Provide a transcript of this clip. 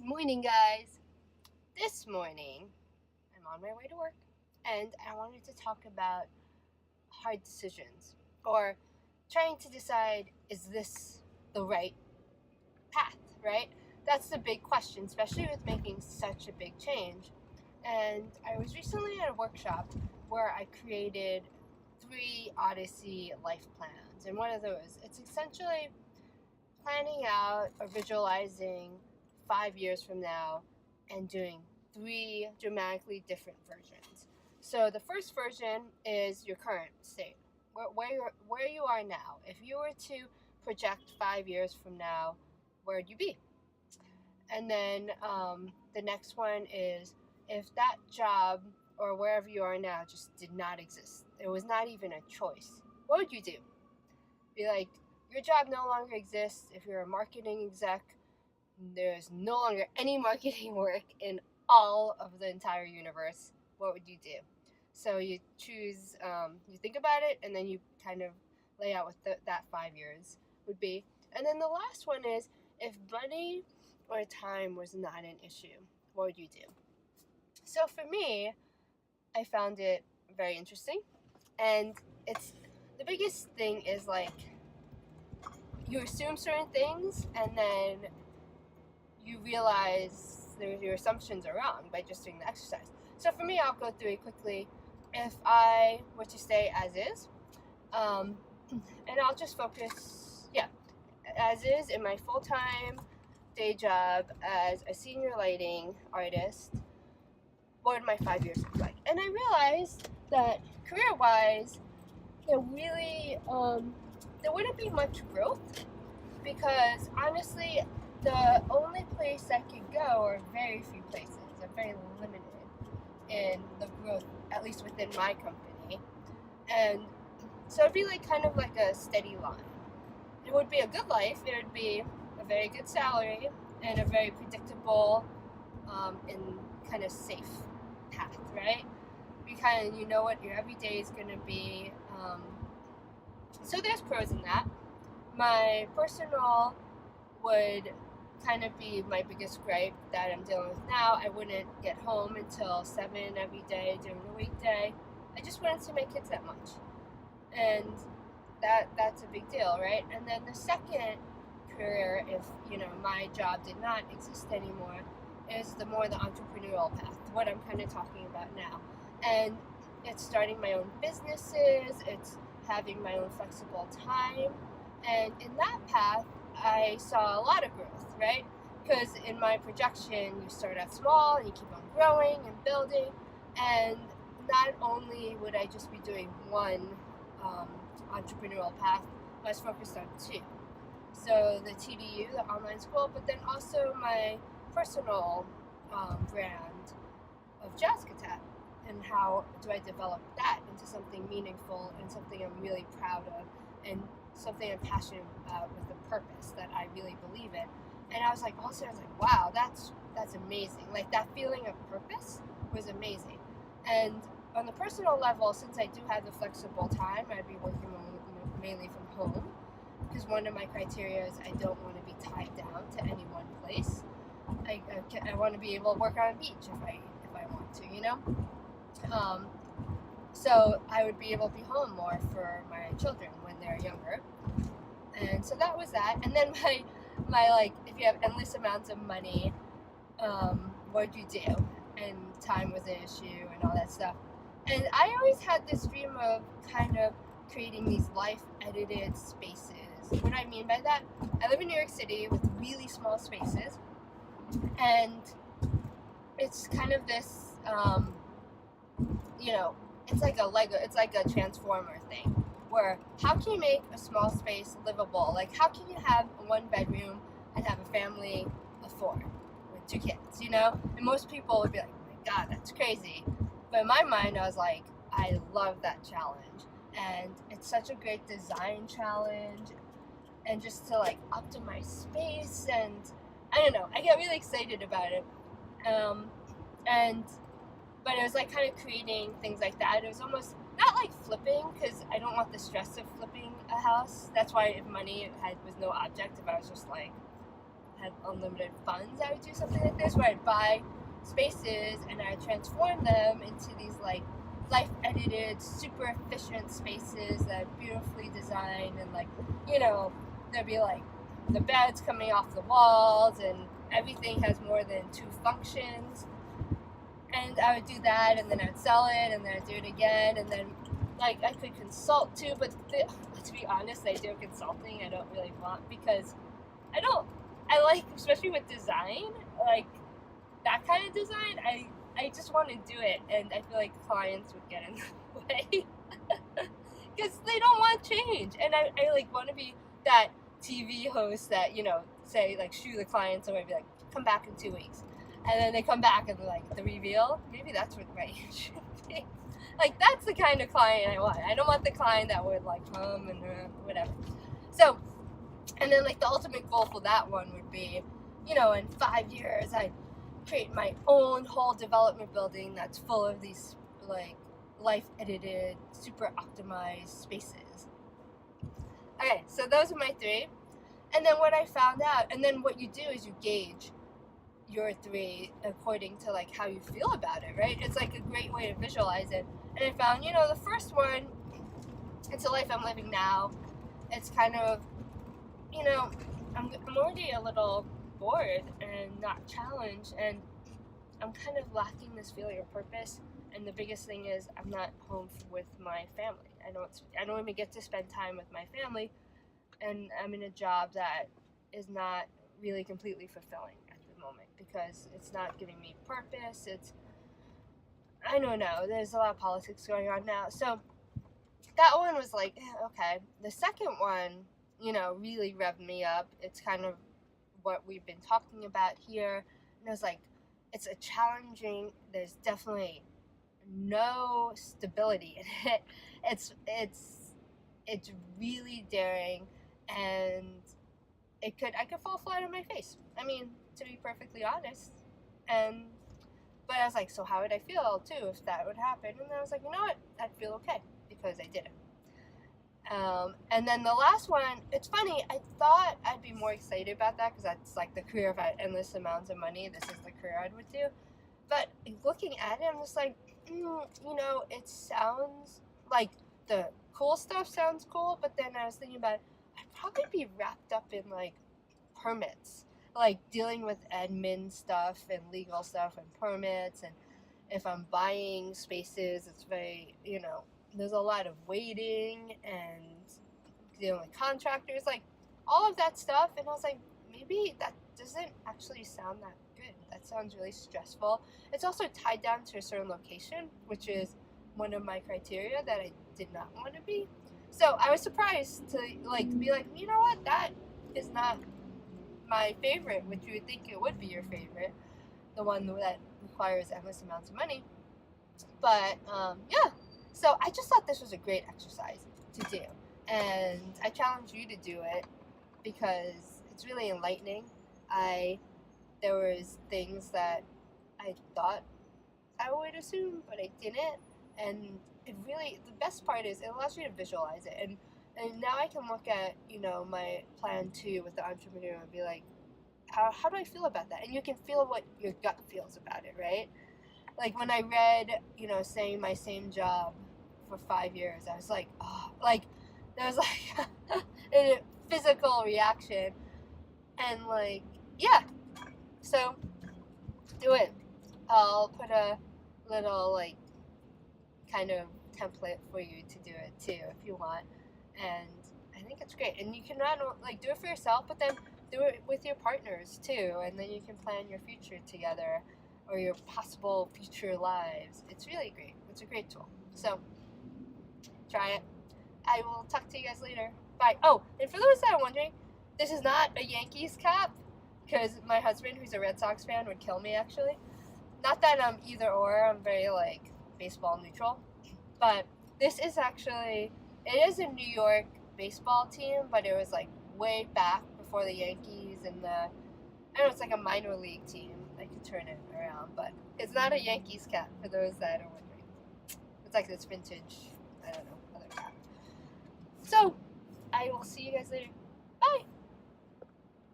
Morning, guys. This morning, I'm on my way to work, and I wanted to talk about hard decisions or trying to decide, is this the right path, right? That's the big question, especially with making such a big change. And I was recently at a workshop where I created 3 Odyssey life plans. And one of those, it's essentially planning out or visualizing 5 years from now and doing 3 dramatically different versions. So the first version is your current state, where you are now. If you were to project 5 years from now, where would you be? And then the next one is if that job or wherever you are now just did not exist, it was not even a choice, what would you do? Be like, your job no longer exists. If you're a marketing exec, there's no longer any marketing work in all of the entire universe. What would you do? So you choose, you think about it, and then you kind of lay out what that 5 years would be. And then the last one is if money or time was not an issue, what would you do? So for me, I found it very interesting. And it's the biggest thing is like you assume certain things and then you realize your assumptions are wrong by just doing the exercise. So for me, I'll go through it quickly. If I were to stay as is, and I'll just focus, yeah, as is in my full-time day job as a senior lighting artist, what would my 5 years look like? And I realized that career-wise, there wouldn't be much growth because honestly, the only place I could go are very few places. I'm very limited in the growth, at least within my company. And so it'd be like kind of like a steady line. It would be a good life. It would be a very good salary and a very predictable and kind of safe path, right? Because you know what your everyday is going to be. So there's pros in that. My personal would kind of be my biggest gripe that I'm dealing with now. I wouldn't get home until 7 every day during the weekday. I just wouldn't see my kids that much. And that's a big deal, right? And then the second career, if my job did not exist anymore, is the entrepreneurial path, what I'm kind of talking about now. And it's starting my own businesses, it's having my own flexible time. And in that path, I saw a lot of growth, right? Because in my projection, you start out small and you keep on growing and building. And not only would I just be doing one entrepreneurial path, I was focused on 2. So the TDU, the online school, but then also my personal brand of Jazzkatat. And how do I develop that into something meaningful and something I'm really proud of and something I'm passionate about with a purpose that I really believe in. And I was like, also, I was like, wow, that's amazing. Like that feeling of purpose was amazing. And on the personal level, since I do have the flexible time, I'd be working mainly from home because one of my criteria is I don't want to be tied down to any one place. I want to be able to work on a beach if I want to, So I would be able to be home more for my children when they're younger. And so that was that. And then my like, if you have endless amounts of money, what'd you do? And time was an issue and all that stuff. And I always had this dream of kind of creating these life edited spaces. What I mean by that, I live in New York City with really small spaces. And it's kind of this, it's like a Lego, it's like a Transformer thing, where how can you make a small space livable? Like, how can you have a 1 bedroom and have a family of 4 with 2 kids, And most people would be like, oh my God, that's crazy. But in my mind, I was like, I love that challenge. And it's such a great design challenge. And just to like optimize space and I don't know, I get really excited about it. But it was like kind of creating things like that. It was almost not like flipping because I don't want the stress of flipping a house. That's why if money was no object, if I was just like had unlimited funds, I would do something like this, where I'd buy spaces and I'd transform them into these like life edited, super efficient spaces that are beautifully designed, and like, you know, there'd be like the beds coming off the walls and everything has more than 2 functions. And I would do that, and then I'd sell it, and then I'd do it again, and then like I could consult too. But to be honest, I do consulting I don't really want, because I like, especially with design, like that kind of design, I just want to do it, and I feel like clients would get in the way because they don't want change, and I like want to be that TV host that, you know, say like shoo the clients away, be like, come back in 2 weeks, and then they come back and they're like, the reveal, maybe that's what my should be. Like, that's the kind of client I want. I don't want the client that would like come and whatever. So, and then like the ultimate goal for that one would be, you know, in 5 years I create my own whole development building that's full of these like life edited, super optimized spaces. Okay, so those are my 3. And then what I found out, and then what you do is you gauge your 3 according to like how you feel about it, right? It's like a great way to visualize it. And I found, you know, the first one, it's a life I'm living now. It's kind of, you know, I'm already a little bored and not challenged, and I'm kind of lacking this feeling of purpose. And the biggest thing is I'm not home with my family. I don't even get to spend time with my family, and I'm in a job that is not really completely fulfilling at the moment because it's not giving me purpose. I don't know, there's a lot of politics going on now. So that one was like, okay. The second one, you know, really revved me up. It's kind of what we've been talking about here. And I was like, it's a challenging, there's definitely no stability in it. It's really daring, and I could fall flat on my face. I mean, to be perfectly honest. But I was like, so how would I feel too if that would happen? And I was like, you know what? I'd feel okay because I did it. And then the last one, it's funny, I thought I'd be more excited about that because that's like the career, if I had endless amounts of money, this is the career I would do. But looking at it, I'm just like, you know, it sounds like the cool stuff sounds cool, but then I was thinking about it, I'd probably be wrapped up in like permits, like dealing with admin stuff and legal stuff and permits, and if I'm buying spaces, it's very, you know, there's a lot of waiting and dealing with contractors, like all of that stuff. And I was like, maybe that doesn't actually sound that good. That sounds really stressful. It's also tied down to a certain location, which is one of my criteria that I did not want to be. So I was surprised to like be like, you know what, that is not my favorite, which you would think it would be your favorite, the one that requires endless amounts of money. But yeah, so I just thought this was a great exercise to do, and I challenge you to do it because it's really enlightening. There was things that I thought I would assume, but I didn't, and it really, the best part is it allows you to visualize it, and now I can look at, you know, my plan 2 with the entrepreneur and be like, how do I feel about that? And you can feel what your gut feels about it, right? Like when I read, you know, saying my same job for 5 years, I was like, oh, like there was like a physical reaction, and like, yeah, so do it. I'll put a little like kind of template for you to do it too if you want, and I think it's great. And you can not like do it for yourself, but then do it with your partners too, and then you can plan your future together or your possible future lives. It's really great. It's a great tool. So try it. I will talk to you guys later. Bye. Oh, and for those that are wondering, this is not a Yankees cap, because my husband, who's a Red Sox fan, would kill me actually. Not that I'm either or, I'm very like baseball neutral, but this is actually, it is a New York baseball team, but it was like way back before the Yankees, and I don't know, it's like a minor league team. I could turn it around, but it's not a Yankees cap for those that are wondering. It's like this vintage, I don't know, other cap. So I will see you guys later. Bye.